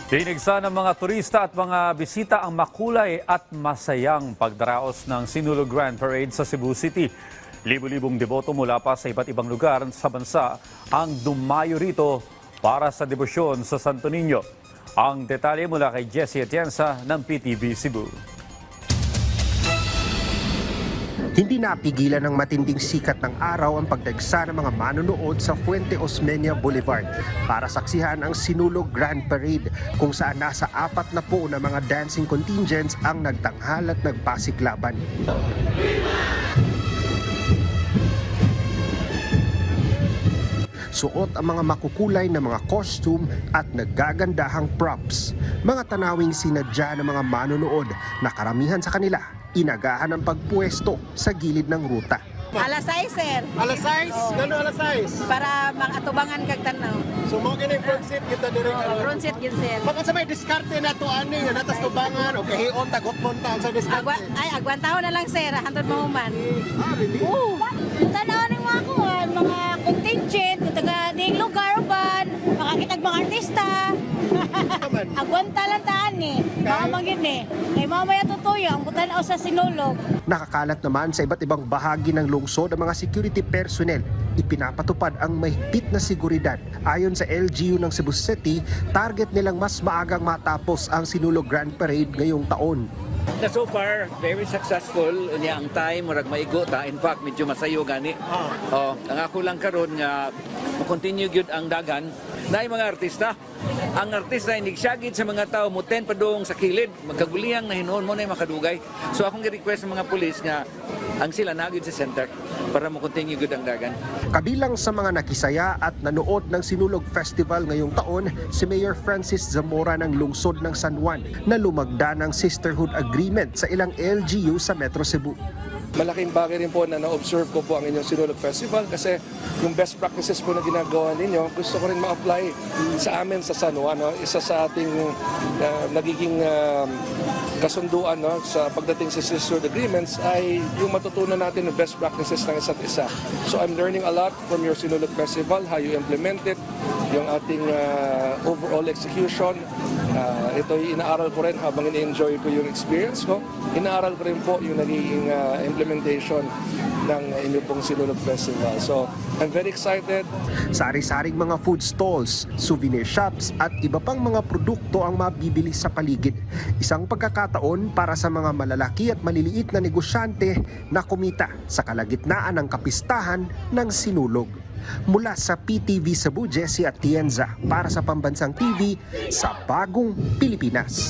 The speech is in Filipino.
Dinigsa ng mga turista at mga bisita ang makulay at masayang pagdaraos ng Sinulog Grand Parade sa Cebu City. Libo-libong deboto mula pa sa iba't ibang lugar sa bansa ang dumayo rito para sa debosyon sa Santo Niño. Ang detalye mula kay Jessie Atienza ng PTV Cebu. Hindi napigilan ng matinding sikat ng araw ang pagdagsa ng mga manonood sa Fuente Osmeña Boulevard para saksihan ang Sinulog Grand Parade kung saan nasa 40 na mga dancing contingents ang nagtanghal at nagpasiklaban. Suot ang mga makukulay na mga costume at naggagandahang props. Mga tanawing sinadya ng mga manonood na karamihan sa kanila inagahan ang pagpuesto sa gilid ng ruta. Alas 6, sir. Alas 6? Gano'n alas 6? Para makatubangan kag tanaw. So mo gini front seat kita diri ka. Front seat yun, sir. Pag sa may diskarte na to ani nga natas tubangan o kahion tagot monta sa diskarte. Agwantaho na lang, sir. Hantod mahuman. Really? Tanaw ng mga contingent, taga ding lugar ban, makakitag mga artista. Agwanta lang taan eh. Mga magin eh. Kay mamaya tutuyo, ang butanaw sa Sinulog. Nakakalat naman sa iba't ibang bahagi ng lungsod ang mga security personnel. Ipinapatupad ang mahigpit na seguridad. Ayon sa LGU ng Cebu City, target nilang mas maagang matapos ang Sinulog Grand Parade ngayong taon. So far, very successful niya ang time, murag maigo ta. In fact, medyo masayo gani. Ang ako lang karon nga continue gyud ang dagan na mga artista. Ang artista ay nigsagid sa mga tao muten padung sa kilid, magkaguliyang na hinuon mo na makadugay. So akong gi-request sa mga pulis nga ang sila nagid sa center para mo continue gyud ang dagan. Kabilang sa mga nakisaya at nanood ng Sinulog Festival ngayong taon, si Mayor Francis Zamora ng lungsod ng San Juan na lumagda ng Sisterhood Agreement sa ilang LGU sa Metro Cebu. Malaking bagay rin po na na-observe ko po ang inyong Sinulog Festival kasi yung best practices po na ginagawa ninyo, gusto ko rin ma-apply sa amin sa San Juan. No? Isa sa ating nagiging kasunduan sa pagdating sa Sisterhood Agreements ay yung matutunan natin ng best practices ng isa't isa. So I'm learning a lot from your Sinulog Festival, how you implement it, yung ating overall execution. Ito'y inaaral ko rin habang in-enjoy ko yung experience ko. Inaaral ko rin po yung nagiging implementation ng inyong pong Sinulog Festival. So, I'm very excited. Sari-saring mga food stalls, souvenir shops at iba pang mga produkto ang mabibili sa paligid. Isang pagkakataon para sa mga malalaki at maliliit na negosyante na kumita sa kalagitnaan ng kapistahan ng Sinulog. Mula sa PTV Cebu, Jessie Atienza para sa Pambansang TV sa Bagong Pilipinas.